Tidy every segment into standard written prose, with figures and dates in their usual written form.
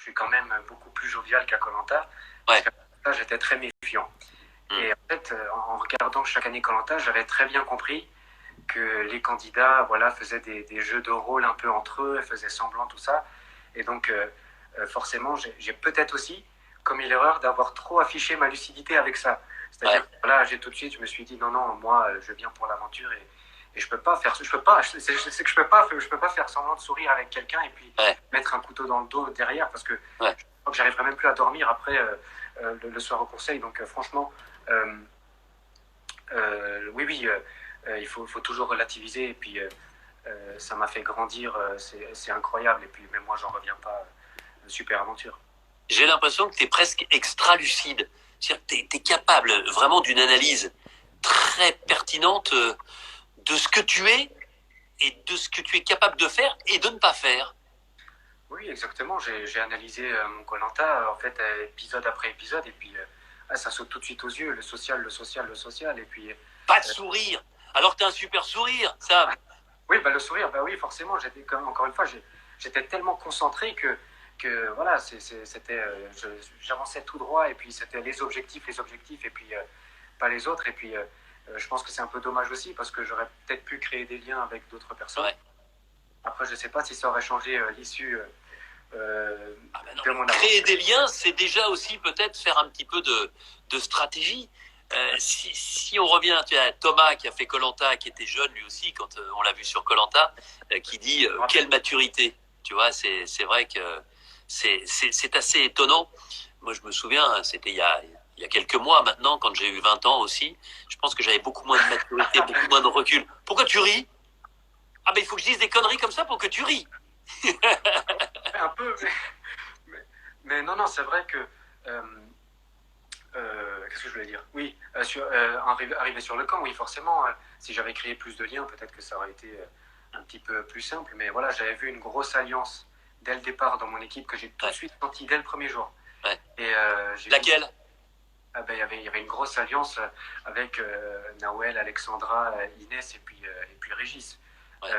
je suis quand même beaucoup plus jovial qu'à koh parce Ouais. qu'à koh j'étais très méfiant. Et en fait, en regardant chaque année koh j'avais très bien compris que les candidats voilà, faisaient des jeux de rôle un peu entre eux, faisaient semblant, tout ça. Et donc, forcément, j'ai peut-être aussi commis l'erreur d'avoir trop affiché ma lucidité avec ça. Ouais. C'est-à-dire que là, j'ai tout de suite, je me suis dit non, non, moi, je viens pour l'aventure et je peux pas faire, je peux pas, c'est que je peux pas faire semblant de sourire avec quelqu'un et puis Ouais. mettre un couteau dans le dos derrière parce que Ouais. je crois que j'arriverai même plus à dormir après le soir au conseil. Donc, franchement, oui, oui, il faut toujours relativiser et puis ça m'a fait grandir, c'est incroyable et puis même moi, j'en reviens pas. Super aventure. J'ai l'impression que tu es presque extra-lucide. C'est-à-dire que tu es capable vraiment d'une analyse très pertinente de ce que tu es et de ce que tu es capable de faire et de ne pas faire. Oui, exactement. J'ai analysé mon koh en fait, épisode après épisode, et puis ça saute tout de suite aux yeux, le social, le social, le social, et puis... Pas de sourire, alors que tu as un super sourire, Sam. Oui, bah, le sourire, bah oui, forcément, encore une fois, j'étais tellement concentré que voilà, c'était, j'avançais tout droit, et puis c'était les objectifs, et puis pas les autres, et puis je pense que c'est un peu dommage aussi, parce que j'aurais peut-être pu créer des liens avec d'autres personnes. Ouais. Après, je sais pas si ça aurait changé l'issue de mon créer aventure. des liens, c'est déjà aussi peut-être faire un petit peu de stratégie. Si on revient, tu as Thomas qui a fait koh qui était jeune lui aussi quand on l'a vu sur koh qui dit quelle maturité. Tu vois, c'est vrai que c'est assez étonnant. Moi, je me souviens, c'était il y a quelques mois maintenant, quand j'ai eu 20 ans aussi. Je pense que j'avais beaucoup moins de maturité, beaucoup moins de recul. Pourquoi tu ris? Ah ben, il faut que je dise des conneries comme ça pour que tu ris. Un peu, mais non, non, c'est vrai que... qu'est-ce que je voulais dire? Oui, arriver sur le camp, oui, forcément. Si j'avais créé plus de liens, peut-être que ça aurait été un petit peu plus simple. Mais voilà, j'avais vu une grosse alliance dès le départ dans mon équipe que j'ai tout de suite senti dès le premier jour. Ouais. Et, laquelle? Il y avait une grosse alliance avec Nawel, Alexandra, Inès et puis Régis. Ouais.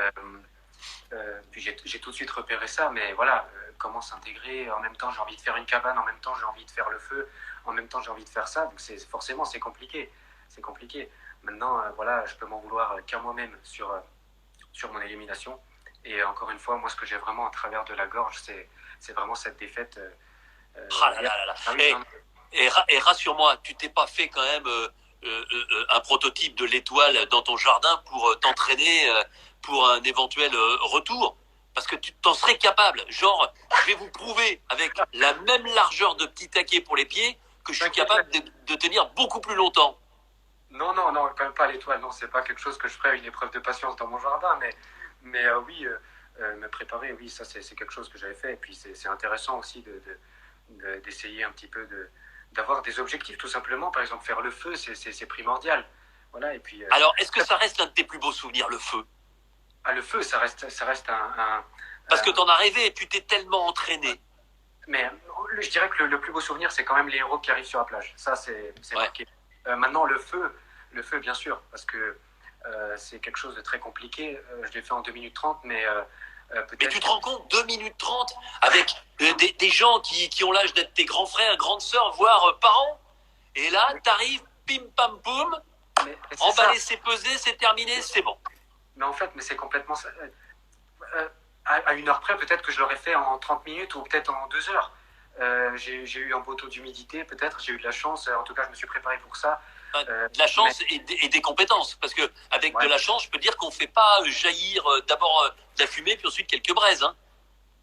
Puis j'ai tout de suite repéré ça, mais voilà, comment s'intégrer. En même temps, j'ai envie de faire une cabane, en même temps, j'ai envie de faire le feu, en même temps, j'ai envie de faire ça. Donc, forcément, c'est compliqué. C'est compliqué. Maintenant, voilà, je peux m'en vouloir qu'à moi-même sur mon élimination. Et encore une fois, moi, ce que j'ai vraiment à travers de la gorge, c'est vraiment cette défaite. Ah là là là là. Ah oui, et rassure-moi, tu t'es pas fait quand même un prototype de l'étoile dans ton jardin pour t'entraîner pour un éventuel retour? Parce que tu t'en serais capable. Genre, je vais vous prouver avec la même largeur de petit taquet pour les pieds que je suis capable de tenir beaucoup plus longtemps. Non, non, non, quand même pas l'étoile. Non, c'est pas quelque chose que je ferais une épreuve de patience dans mon jardin, mais oui, me préparer, oui, ça c'est quelque chose que j'avais fait. Et puis c'est intéressant aussi d'essayer un petit peu d'avoir des objectifs, tout simplement. Par exemple, faire le feu, c'est primordial. Voilà, et puis... Alors, est-ce que ça reste l'un de tes plus beaux souvenirs, le feu? Ah, le feu, ça reste Parce que t'en as rêvé, tu t'es tellement entraîné. Mais je dirais que le plus beau souvenir, c'est quand même les héros qui arrivent sur la plage. Ça, c'est marqué. Maintenant, le feu, bien sûr, parce que c'est quelque chose de très compliqué. Je l'ai fait en 2 minutes 30, mais peut-être... Mais tu te rends compte, 2 minutes 30 avec des gens qui ont l'âge d'être tes grands frères, grandes sœurs, voire parents. Et là, t'arrives, pim pam poum, emballé, c'est pesé, c'est terminé, c'est bon. Mais en fait, c'est complètement... à 1 heure près, peut-être que je l'aurais fait en 30 minutes ou peut-être en 2 heures. J'ai eu un beau taux d'humidité, peut-être, j'ai eu de la chance. En tout cas, je me suis préparé pour ça. De la chance et des compétences. Parce que avec de la chance, je peux dire qu'on ne fait pas jaillir d'abord de la fumée, puis ensuite quelques braises. Hein.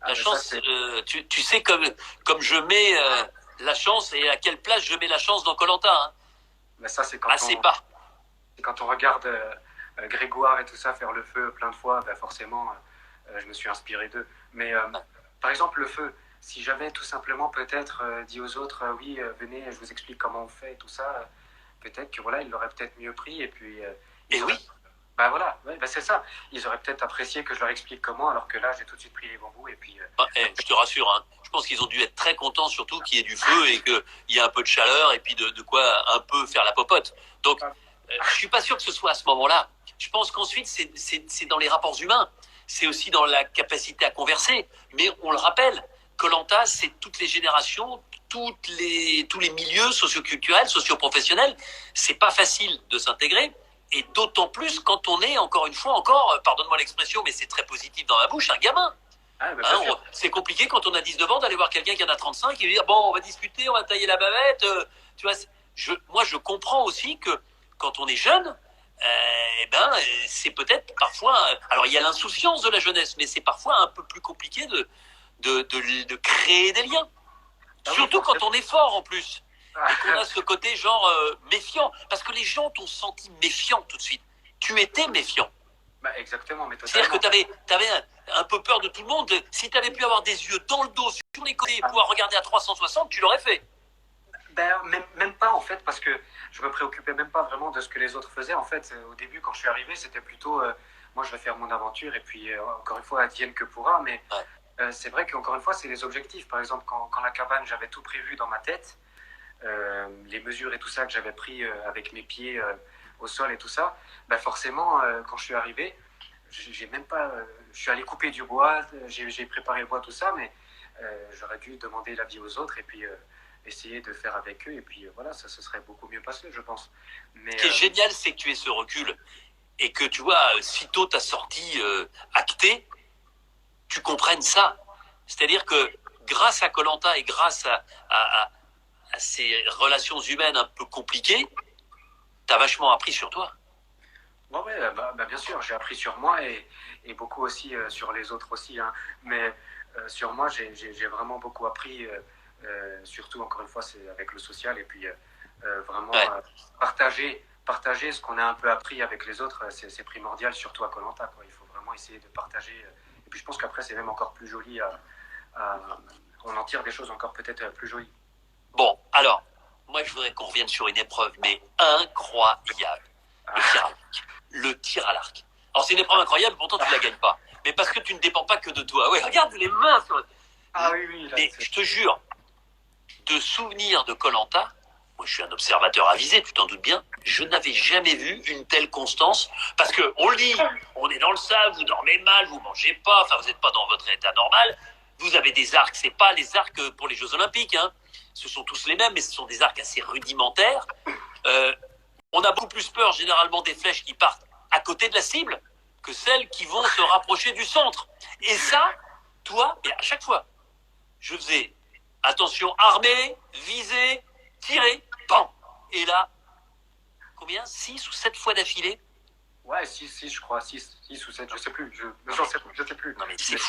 La chance, ça, tu sais comme je mets la chance et à quelle place je mets la chance dans koh Hein. Mais ça, c'est quand assez pas. C'est quand on regarde Grégoire et tout ça faire le feu plein de fois, forcément, je me suis inspiré d'eux. Mais par exemple, le feu, si j'avais tout simplement peut-être dit aux autres, oui, venez, je vous explique comment on fait et tout ça, peut-être que voilà, ils l'auraient peut-être mieux pris et puis... et oui. Voilà, c'est ça. Ils auraient peut-être apprécié que je leur explique comment, alors que là, j'ai tout de suite pris les bambous et puis... je te rassure, hein, je pense qu'ils ont dû être très contents, surtout qu'il y ait du feu et qu'il y ait un peu de chaleur et puis de quoi un peu faire la popote. Donc, je suis pas sûr que ce soit à ce moment-là. Je pense qu'ensuite, c'est dans les rapports humains. C'est aussi dans la capacité à converser. Mais on le rappelle, Koh-Lanta, c'est toutes les générations, tous les milieux socioculturels, socioprofessionnels. C'est pas facile de s'intégrer. Et d'autant plus quand on est, encore une fois, pardonne-moi l'expression, mais c'est très positif dans ma bouche, un gamin. Ah, bah, C'est compliqué quand on a 19 ans d'aller voir quelqu'un qui en a 35 et lui dire bon, on va discuter, on va tailler la bavette. Tu vois, moi je comprends aussi que quand on est jeune, c'est peut-être parfois. Alors il y a l'insouciance de la jeunesse, mais c'est parfois un peu plus compliqué de créer des liens. Ah, surtout oui, quand on est fort en plus. Ah, Et qu'on a ce côté genre méfiant. Parce que les gens t'ont senti méfiant tout de suite. Tu étais méfiant. bah, exactement, mais C'est-à-dire totalement. que tu avais un peu peur de tout le monde. Si tu avais pu avoir des yeux dans le dos, sur les côtés, et pouvoir regarder à 360, tu l'aurais fait. Ben, même pas en fait, parce que je me préoccupais même pas vraiment de ce que les autres faisaient. En fait, au début, quand je suis arrivé, c'était plutôt moi je vais faire mon aventure et puis encore une fois, advienne que pourra. Mais Ouais. c'est vrai qu'encore une fois, c'est des objectifs. Par exemple, quand la cabane, j'avais tout prévu dans ma tête, les mesures et tout ça que j'avais pris avec mes pieds au sol et tout ça, ben forcément, quand je suis arrivé, j'ai même pas. Je suis allé couper du bois, j'ai préparé le bois, tout ça, mais j'aurais dû demander l'avis aux autres et puis essayer de faire avec eux. Et puis voilà, ça se serait beaucoup mieux passé, je pense. Mais, Ce qui est génial, c'est que tu aies ce recul. Et que tu vois, sitôt ta sortie actée, tu comprennes ça. C'est-à-dire que grâce à Koh-Lanta et grâce à ces relations humaines un peu compliquées, tu as vachement appris sur toi. bon, ouais, bah, bien sûr, j'ai appris sur moi et beaucoup aussi sur les autres aussi. Hein. Mais sur moi, j'ai vraiment beaucoup appris. Surtout, encore une fois, c'est avec le social et puis vraiment Ouais. partager ce qu'on a un peu appris avec les autres, c'est primordial, surtout à Koh Lanta. Il faut vraiment essayer de partager. Et puis je pense qu'après, c'est même encore plus joli. On en tire des choses encore peut-être plus jolies. Bon, alors, moi je voudrais qu'on revienne sur une épreuve, mais incroyable. Le tir à l'arc. Le tir à l'arc. Alors c'est une épreuve incroyable, pourtant tu la gagnes pas. Mais parce que tu ne dépends pas que de toi. Ouais, regarde les mains. Ah oui, oui. Là, mais je te jure, de souvenirs de Koh-Lanta, moi je suis un observateur avisé, tu t'en doutes bien, je n'avais jamais vu une telle constance, parce que on le dit, on est dans le sable, vous dormez mal, vous mangez pas, enfin vous n'êtes pas dans votre état normal, vous avez des arcs, c'est pas les arcs pour les Jeux Olympiques, hein. Ce sont tous les mêmes, mais ce sont des arcs assez rudimentaires. On a beaucoup plus peur généralement des flèches qui partent à côté de la cible que celles qui vont se rapprocher du centre. Et ça, toi, et à chaque fois, je faisais attention, armé, visé, tiré, pan. Et là, combien 6 ou 7 fois d'affilée. ouais, 6, je crois, 6 ou 7, je sais plus. Je sais plus. Non mais c'est fou.